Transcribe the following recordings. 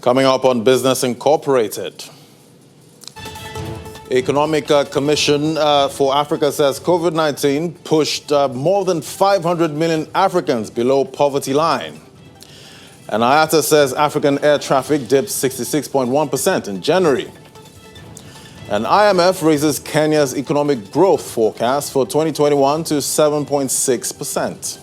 Coming up on Business Incorporated. Economic Commission for Africa says COVID-19 pushed more than 500 million Africans below poverty line. And IATA says African air traffic dipped 66.1% in January. And IMF raises Kenya's economic growth forecast for 2021 to 7.6%.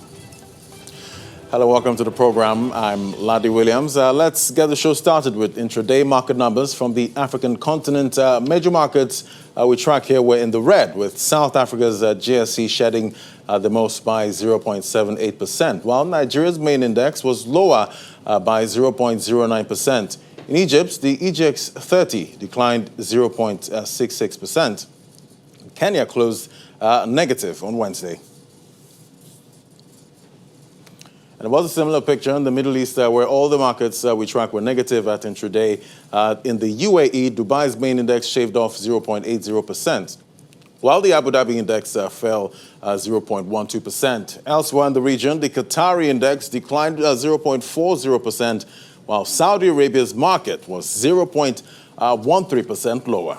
Hello, welcome to the program. I'm Ladi Williams. Let's get the show started with intraday market numbers from the African continent. Major markets we track here were in the red, with South Africa's GSE shedding the most by 0.78%, while Nigeria's main index was lower by 0.09%. In Egypt, the EGX 30 declined 0.66%. Kenya closed negative on Wednesday. And it was a similar picture in the Middle East where all the markets we track were negative at intraday. In the UAE, Dubai's main index shaved off 0.80%, while the Abu Dhabi index fell 0.12%. Elsewhere in the region, the Qatari index declined 0.40%, while Saudi Arabia's market was 0.13% lower.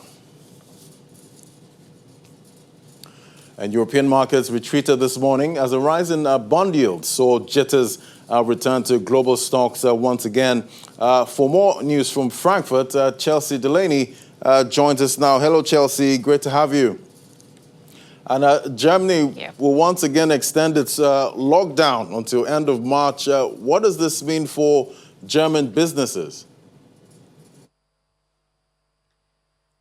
And European markets retreated this morning as a rise in bond yields saw jitters return to global stocks once again. For more news from Frankfurt, Chelsea Delaney joins us now. Hello, Chelsea. Great to have you. And Germany will once again extend its lockdown until end of March. What does this mean for German businesses?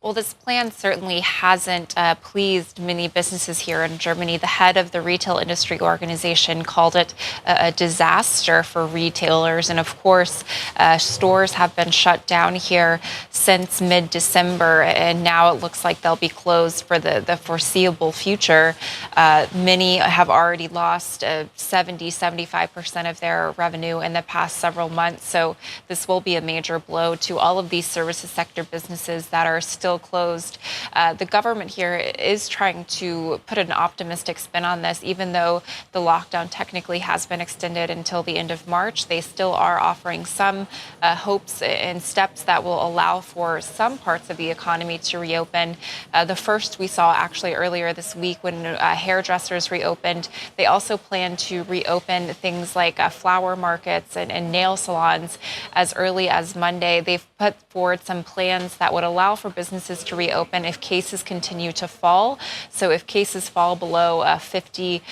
Well, this plan certainly hasn't pleased many businesses here in Germany. The head of the retail industry organization called it a disaster for retailers. And of course, stores have been shut down here since mid-December, and now it looks like they'll be closed for the foreseeable future. Many have already lost 70-75% of their revenue in the past several months. So this will be a major blow to all of these services sector businesses that are still closed. The government here is trying to put an optimistic spin on this. Even though the lockdown technically has been extended until the end of March, they still are offering some hopes and steps that will allow for some parts of the economy to reopen. The first we saw actually earlier this week when hairdressers reopened. They also plan to reopen things like flower markets and nail salons as early as Monday. They've put forward some plans that would allow for businesses to reopen if cases continue to fall. So if cases fall below 50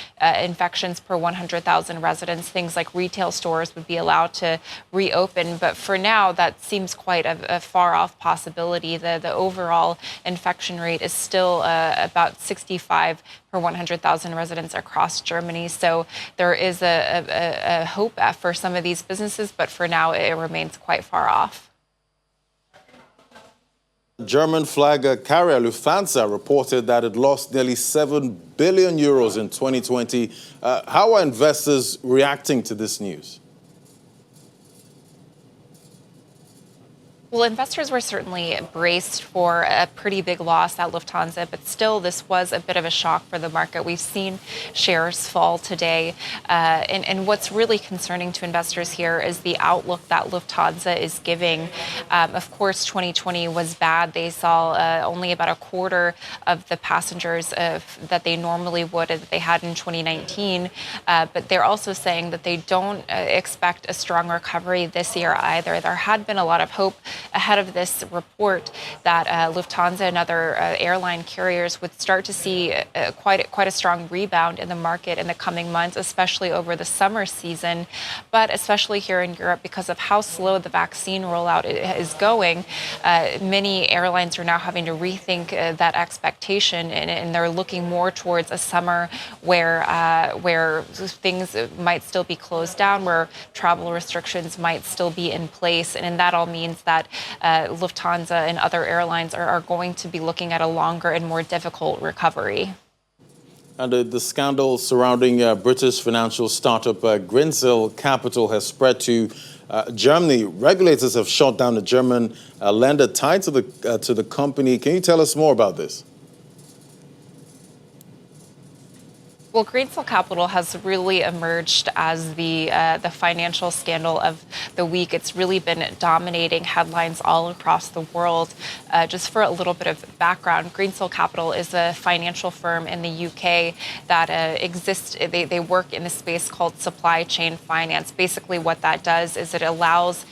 infections per 100,000 residents, things like retail stores would be allowed to reopen. But for now, that seems quite a far-off possibility. The overall infection rate is still about 65 per 100,000 residents across Germany. So there is a hope for some of these businesses, but for now, it remains quite far off. German flag carrier Lufthansa reported that it lost nearly 7 billion euros in 2020. How are investors reacting to this news? Well, investors were certainly braced for a pretty big loss at Lufthansa, but still this was a bit of a shock for the market. We've seen shares fall today. And what's really concerning to investors here is the outlook that Lufthansa is giving. Of course, 2020 was bad. They saw only about a quarter of the passengers that they normally would, that they had in 2019. But they're also saying that they don't expect a strong recovery this year either. There had been a lot of hope ahead of this report that Lufthansa and other airline carriers would start to see quite a strong rebound in the market in the coming months, especially over the summer season. But especially here in Europe, because of how slow the vaccine rollout is going, many airlines are now having to rethink that expectation, and they're looking more towards a summer where things might still be closed down, where travel restrictions might still be in place. And that all means that Lufthansa and other airlines are going to be looking at a longer and more difficult recovery. And the scandal surrounding British financial startup Greensill Capital has spread to Germany. Regulators have shut down a German lender tied to the company. Can you tell us more about this? Well, Greensill Capital has really emerged as the financial scandal of the week. It's really been dominating headlines all across the world. Just for a little bit of background, Greensill Capital is a financial firm in the UK that exists. They work in a space called supply chain finance. Basically, what that does is it allows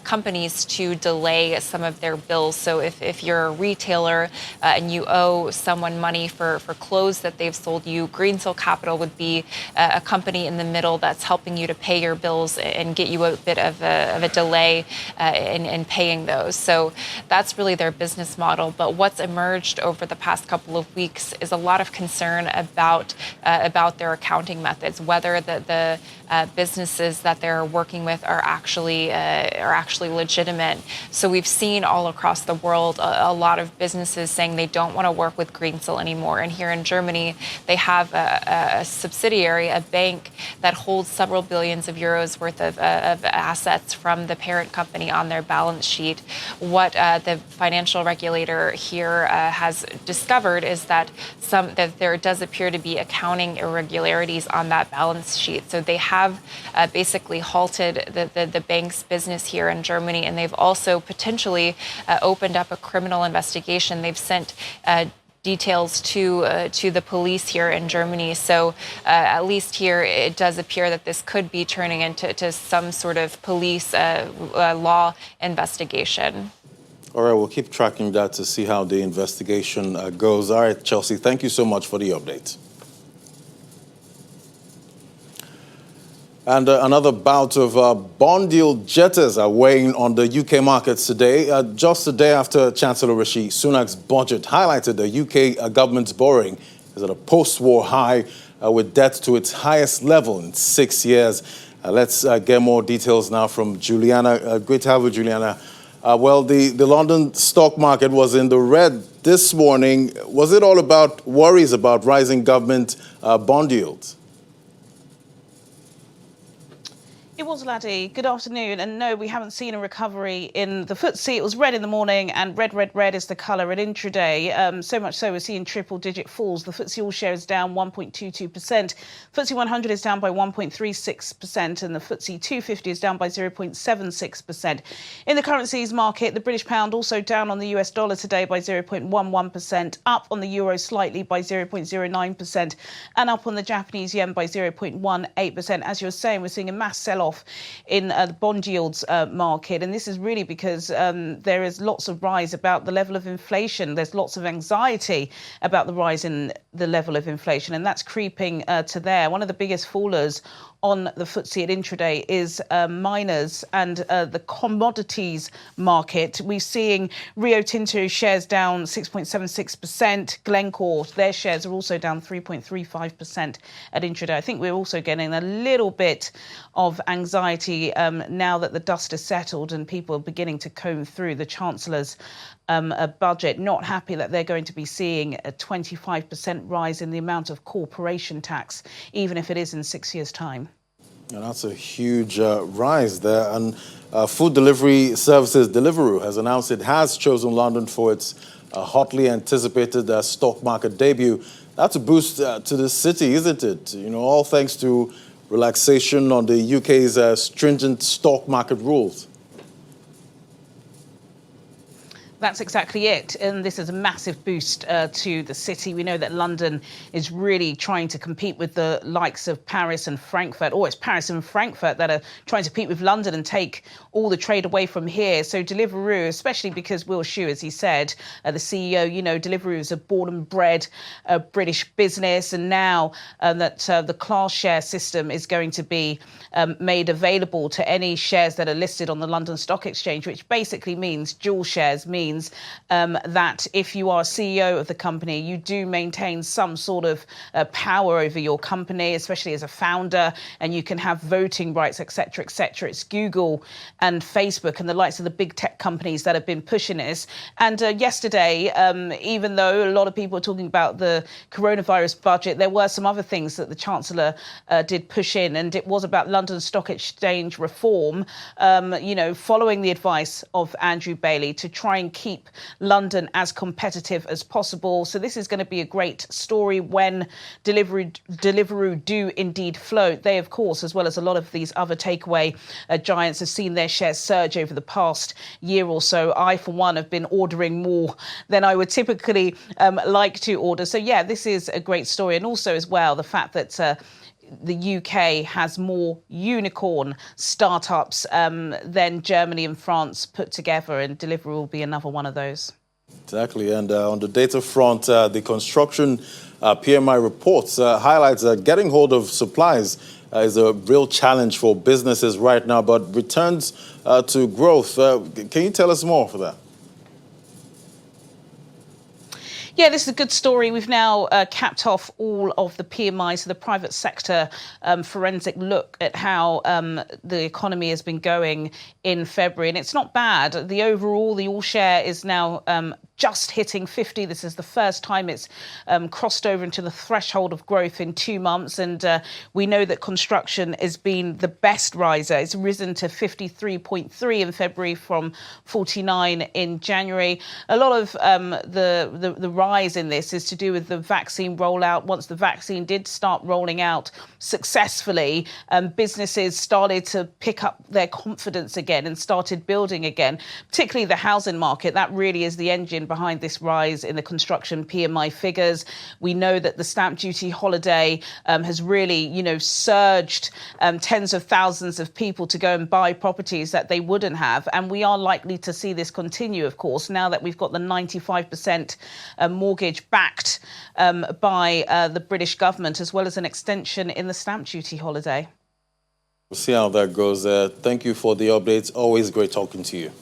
companies to delay some of their bills. So if you're a retailer and you owe someone money for clothes that they've sold you, Greensill Capital would be a company in the middle that's helping you to pay your bills and get you a bit of a delay in paying those. So that's really their business model. But what's emerged over the past couple of weeks is a lot of concern about their accounting methods, whether the businesses that they're working with are actually legitimate. So we've seen all across the world a lot of businesses saying they don't want to work with Greensill anymore. And here in Germany, they have a subsidiary, a bank that holds several billions of euros worth of assets from the parent company on their balance sheet. What the financial regulator here has discovered is that there does appear to be accounting irregularities on that balance sheet. So they have basically halted the bank's business here in Germany, and they've also potentially opened up a criminal investigation. They've sent details to the police here in Germany. So at least here, it does appear that this could be turning into some sort of police law investigation. All right, we'll keep tracking that to see how the investigation goes. All right, Chelsea, thank you so much for the update. And another bout of bond yield jitters are weighing on the UK markets today. Just a day after Chancellor Rishi Sunak's budget highlighted the UK government's borrowing is at a post-war high with debt to its highest level in 6 years. Let's get more details now from Juliana. Great to have you, Juliana. Well, the London stock market was in the red this morning. Was it all about worries about rising government bond yields? It was, Laddie. Good afternoon. And no, we haven't seen a recovery in the FTSE. It was red in the morning, and red is the colour at intraday. So much so we're seeing triple-digit falls. The FTSE All-Share is down 1.22%. FTSE 100 is down by 1.36%, and the FTSE 250 is down by 0.76%. In the currencies market, the British pound also down on the US dollar today by 0.11%, up on the euro slightly by 0.09%, and up on the Japanese yen by 0.18%. As you were saying, we're seeing a mass sell-off in the bond yields market. And this is really because there is lots of rise about the level of inflation. There's lots of anxiety about the rise in the level of inflation, and that's creeping to there. One of the biggest fallers on the FTSE at intraday is miners and the commodities market. We're seeing Rio Tinto shares down 6.76%. Glencore, their shares are also down 3.35% at intraday. I think we're also getting a little bit of anxiety now that the dust has settled and people are beginning to comb through the Chancellor's budget, not happy that they're going to be seeing a 25% rise in the amount of corporation tax, even if it is in 6 years' time. And that's a huge rise there. And food delivery services Deliveroo has announced it has chosen London for its hotly anticipated stock market debut. That's a boost to the city, isn't it? You know, all thanks to relaxation on the UK's stringent stock market rules. That's exactly it. And this is a massive boost to the city. We know that London is really trying to compete with the likes of Paris and Frankfurt. It's Paris and Frankfurt that are trying to compete with London and take all the trade away from here. So Deliveroo, especially because Will Shue, as he said, the CEO, you know, Deliveroo is a born and bred British business. And now that the class share system is going to be made available to any shares that are listed on the London Stock Exchange, which basically means dual shares, means that if you are CEO of the company, you do maintain some sort of power over your company, especially as a founder, and you can have voting rights, etc., etc. It's Google and Facebook and the likes of the big tech companies that have been pushing this. And yesterday, even though a lot of people are talking about the coronavirus budget, there were some other things that the Chancellor did push in, and it was about London Stock Exchange reform, following the advice of Andrew Bailey to try and keep London as competitive as possible. So this is going to be a great story when Deliveroo do indeed float. They, of course, as well as a lot of these other takeaway giants, have seen their shares surge over the past year or so. I, for one, have been ordering more than I would typically like to order. So, yeah, this is a great story. And also, as well, the fact that the UK has more unicorn startups than Germany and France put together, and Deliveroo will be another one of those. Exactly. And on the data front, the construction PMI reports highlights that getting hold of supplies is a real challenge for businesses right now, but returns to growth. Can you tell us more for that? Yeah, this is a good story. We've now capped off all of the PMIs, so the private sector forensic look at how the economy has been going in February. And it's not bad. The all share is now just hitting 50. This is the first time it's crossed over into the threshold of growth in 2 months. And we know that construction has been the best riser. It's risen to 53.3 in February from 49 in January. A lot of the rise in this is to do with the vaccine rollout. Once the vaccine did start rolling out successfully, businesses started to pick up their confidence again and started building again, particularly the housing market. That really is the engine behind this rise in the construction PMI figures. We know that the stamp duty holiday has really, surged tens of thousands of people to go and buy properties that they wouldn't have. And we are likely to see this continue, of course, now that we've got the 95% mortgage backed by the British government, as well as an extension in the stamp duty holiday. We'll see how that goes. Thank you for the updates. Always great talking to you.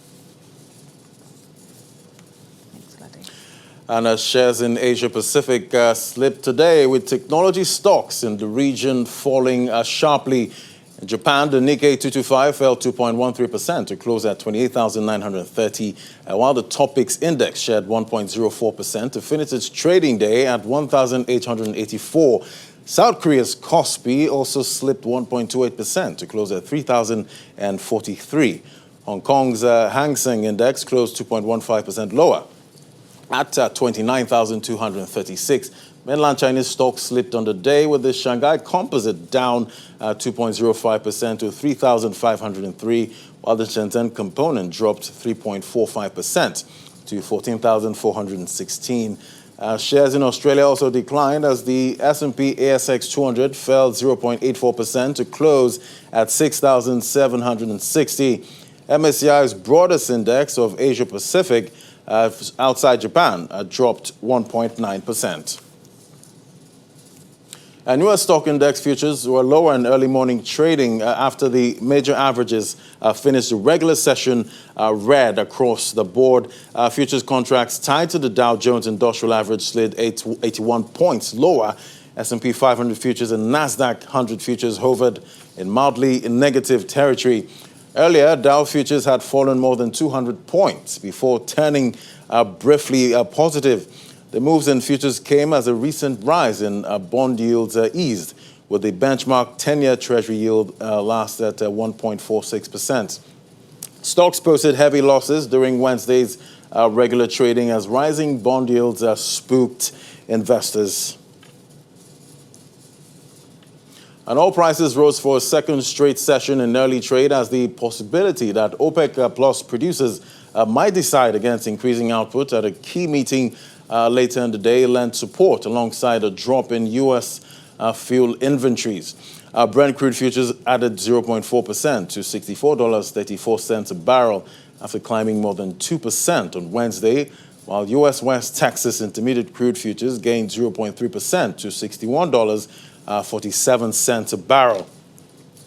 And shares in Asia Pacific slipped today, with technology stocks in the region falling sharply. In Japan, the Nikkei 225 fell 2.13% to close at 28,930, while the Topix index shed 1.04% to finish its trading day at 1,884. South Korea's Kospi also slipped 1.28% to close at 3,043. Hong Kong's Hang Seng index closed 2.15% lower at 29,236. Mainland Chinese stocks slipped on the day, with the Shanghai Composite down 2.05% to 3,503, while the Shenzhen Component dropped 3.45% to 14,416. Shares in Australia also declined as the S&P ASX 200 fell 0.84% to close at 6,760. MSCI's broadest index of Asia Pacific outside Japan dropped 1.9%. And U.S. stock index futures were lower in early morning trading after the major averages finished the regular session red across the board. Futures contracts tied to the Dow Jones Industrial Average slid 81 points lower. S&P 500 futures and NASDAQ 100 futures hovered in mildly negative territory. Earlier, Dow futures had fallen more than 200 points before turning briefly positive. The moves in futures came as a recent rise in bond yields eased, with the benchmark 10-year Treasury yield last at 1.46%. Stocks posted heavy losses during Wednesday's regular trading as rising bond yields spooked investors. And oil prices rose for a second straight session in early trade as the possibility that OPEC Plus producers might decide against increasing output at a key meeting later in the day lent support alongside a drop in U.S. Fuel inventories. Brent crude futures added 0.4% to $64.34 a barrel after climbing more than 2% on Wednesday, while U.S. West Texas Intermediate crude futures gained 0.3% to $61.47 a barrel.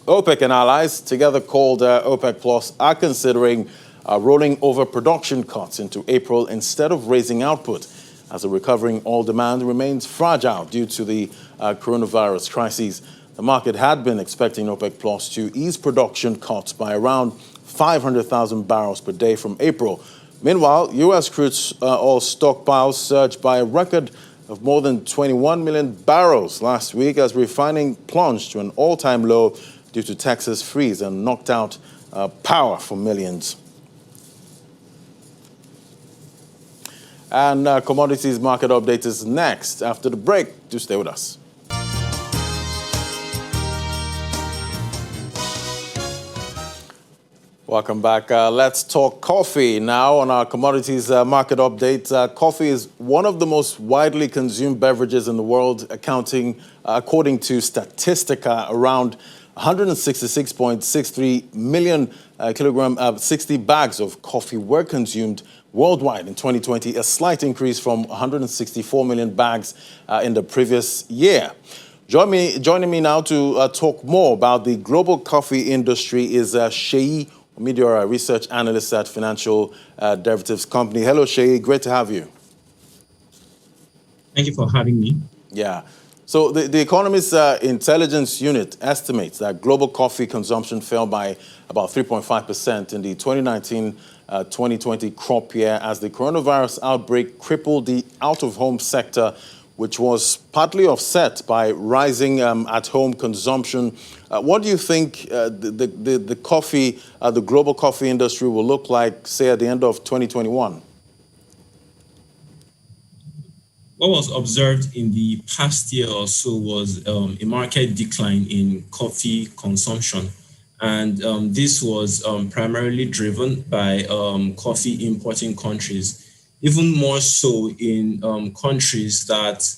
OPEC and allies, together called OPEC Plus, are considering rolling over production cuts into April instead of raising output, as the recovering oil demand remains fragile due to the coronavirus crisis. The market had been expecting OPEC Plus to ease production cuts by around 500,000 barrels per day from April. Meanwhile, U.S. crude oil stockpiles surged by a record of more than 21 million barrels last week as refining plunged to an all-time low due to Texas freeze and knocked out power for millions. And commodities market update is next after the break. Do stay with us. Welcome back. Let's talk coffee now on our commodities market update. Coffee is one of the most widely consumed beverages in the world, accounting, according to Statistica, around 166.63 million 60 bags of coffee were consumed worldwide in 2020, a slight increase from 164 million bags in the previous year. Joining me now to talk more about the global coffee industry is Sheyi Omidiora, research analyst at financial derivatives company. Hello, Sheyi. Great to have you. Thank you for having me. Yeah. So the Economist Intelligence Unit estimates that global coffee consumption fell by about 3.5% in the 2019-2020 crop year as the coronavirus outbreak crippled the out-of-home sector, which was partly offset by rising at-home consumption. What do you think the coffee, the global coffee industry will look like, say, at the end of 2021? What was observed in the past year or so was a market decline in coffee consumption. And this was primarily driven by coffee importing countries, even more so in countries that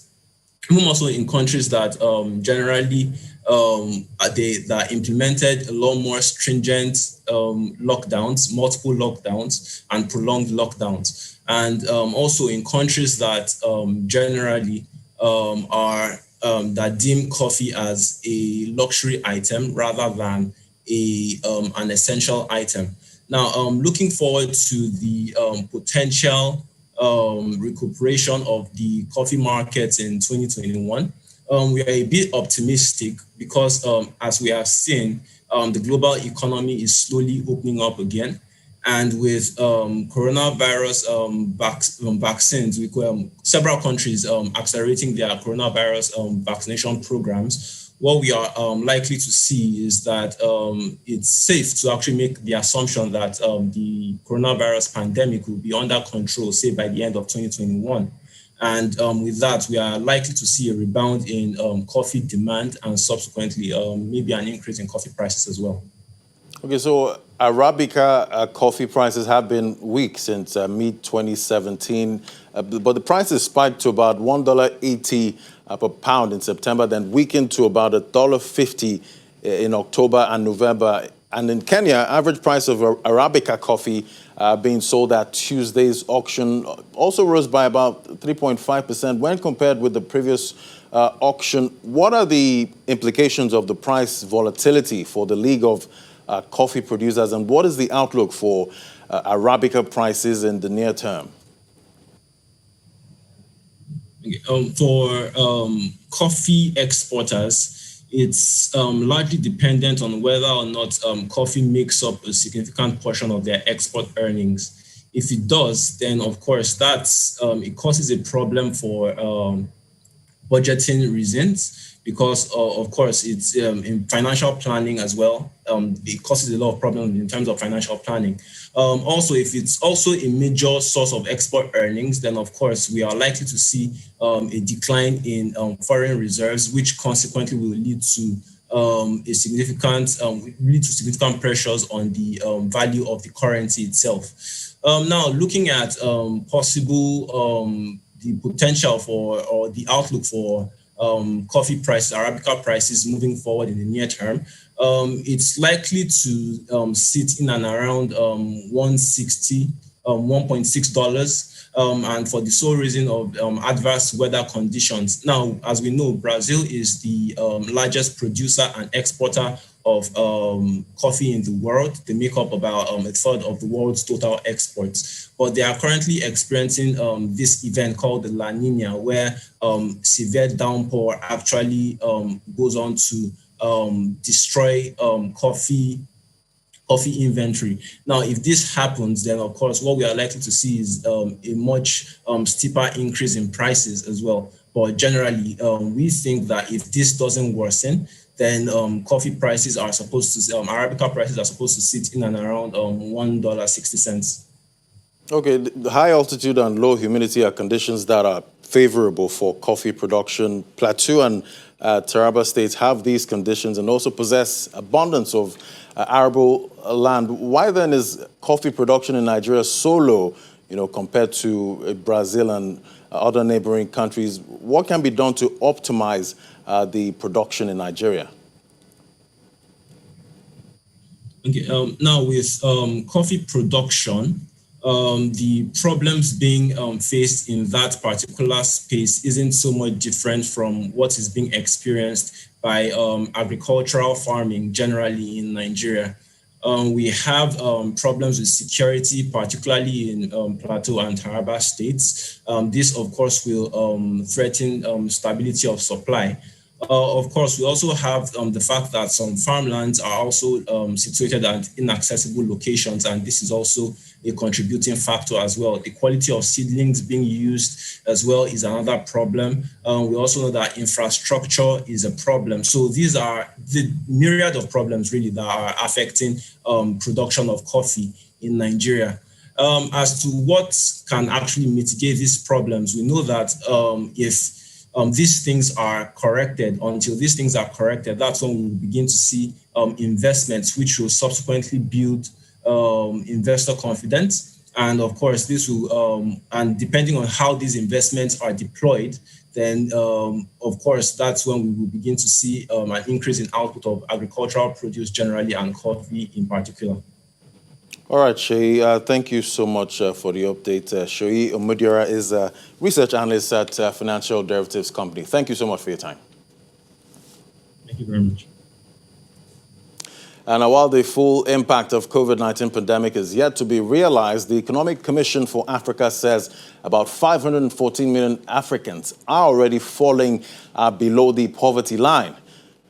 generally that implemented a lot more stringent lockdowns, multiple lockdowns, and prolonged lockdowns. And also in countries that generally that deem coffee as a luxury item rather than an essential item. Now, looking forward to the potential recuperation of the coffee markets in 2021, we are a bit optimistic because, as we have seen, the global economy is slowly opening up again. And with coronavirus vaccines, several countries accelerating their coronavirus vaccination programs, what we are likely to see is that it's safe to actually make the assumption that the coronavirus pandemic will be under control, say, by the end of 2021. And with that, we are likely to see a rebound in coffee demand and subsequently maybe an increase in coffee prices as well. Okay, so Arabica coffee prices have been weak since mid-2017, but the prices spiked to about $1.80 per pound in September, then weakened to about $1.50 in October and November. And in Kenya, average price of Arabica coffee being sold at Tuesday's auction also rose by about 3.5% when compared with the previous auction. What are the implications of the price volatility for the League of coffee producers, and what is the outlook for Arabica prices in the near term? For coffee exporters, it's largely dependent on whether or not coffee makes up a significant portion of their export earnings. If it does, then of course it causes a problem for budgeting reasons, because of course it's in financial planning as well. It causes a lot of problems in terms of financial planning. Also, if it's also a major source of export earnings, then of course we are likely to see a decline in foreign reserves, which consequently will lead to significant pressures on the value of the currency itself. Now, looking at possible the potential for or the outlook for coffee prices, Arabica prices moving forward in the near term, it's likely to sit in and around $1.60, $1.6, and for the sole reason of adverse weather conditions. Now, as we know, Brazil is the largest producer and exporter of coffee in the world. They make up about a third of the world's total exports. But they are currently experiencing this event called the La Nina, where severe downpour actually goes on to destroy coffee inventory. Now, if this happens, then of course, what we are likely to see is a much steeper increase in prices as well. But generally, we think that if this doesn't worsen, then coffee prices are supposed to, Arabica prices are supposed to sit in and around $1.60. Okay, the high altitude and low humidity are conditions that are favorable for coffee production. Plateau and Taraba states have these conditions and also possess abundance of arable land. Why then is coffee production in Nigeria so low, compared to Brazil and other neighboring countries? What can be done to optimize the production in Nigeria? Okay, now with coffee production, the problems being faced in that particular space isn't so much different from what is being experienced by agricultural farming generally in Nigeria. We have problems with security, particularly in Plateau and Taraba states. This, of course, will threaten stability of supply. Of course, we also have the fact that some farmlands are also situated at inaccessible locations, and this is also a contributing factor as well. The quality of seedlings being used as well is another problem. We also know that infrastructure is a problem. So these are the myriad of problems really that are affecting production of coffee in Nigeria. As to what can actually mitigate these problems, we know that if these things are corrected, until these things are corrected, that's when we will begin to see investments, which will subsequently build investor confidence. And of course, this will, and depending on how these investments are deployed, then of course, that's when we will begin to see an increase in output of agricultural produce generally and coffee in particular. All right, Sheyi, thank you so much for the update. Sheyi Omudira is a research analyst at Financial Derivatives Company. Thank you so much for your time. Thank you very much. And while the full impact of COVID-19 pandemic is yet to be realized, the Economic Commission for Africa says about 514 million Africans are already falling below the poverty line.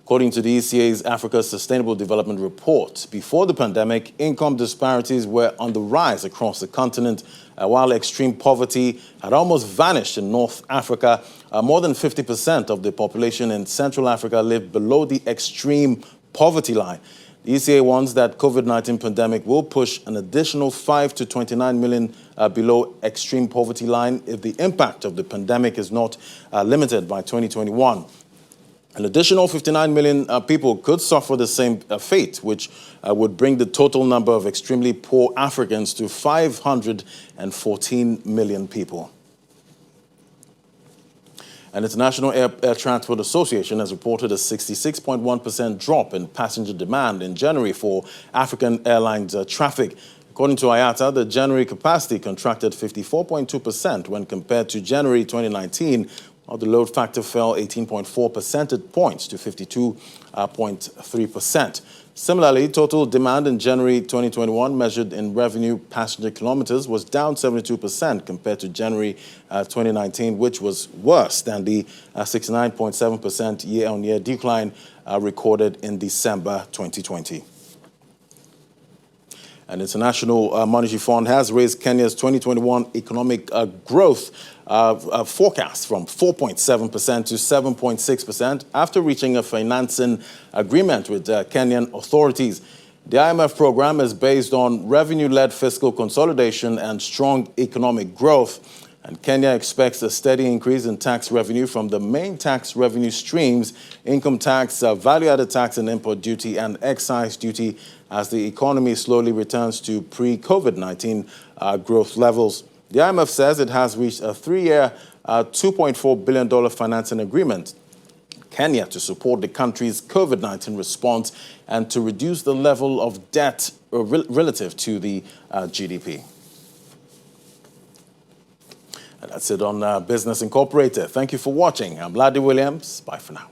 According to the ECA's Africa's Sustainable Development Report, before the pandemic, income disparities were on the rise across the continent, while extreme poverty had almost vanished in North Africa. More than 50% of the population in Central Africa lived below the extreme poverty line. The ECA warns that COVID-19 pandemic will push an additional 5 to 29 million below extreme poverty line if the impact of the pandemic is not limited by 2021. An additional 59 million people could suffer the same fate, which would bring the total number of extremely poor Africans to 514 million people. And International Air Transport Association has reported a 66.1% drop in passenger demand in January for African Airlines traffic. According to IATA, the January capacity contracted 54.2% when compared to January 2019, while the load factor fell 18.4 percentage points to 52.3%. Similarly, total demand in January 2021, measured in revenue passenger kilometers, was down 72% compared to January 2019, which was worse than the 69.7% year-on-year decline recorded in December 2020. An International Monetary Fund has raised Kenya's 2021 economic growth forecast from 4.7% to 7.6% after reaching a financing agreement with Kenyan authorities. The IMF program is based on revenue-led fiscal consolidation and strong economic growth. And Kenya expects a steady increase in tax revenue from the main tax revenue streams, income tax, value-added tax and import duty, and excise duty as the economy slowly returns to pre-COVID-19 growth levels. The IMF says it has reached a three-year, $2.4 billion financing agreement with Kenya to support the country's COVID-19 response and to reduce the level of debt relative to the GDP. And that's it on Business Incorporated. Thank you for watching. I'm Ladi Williams. Bye for now.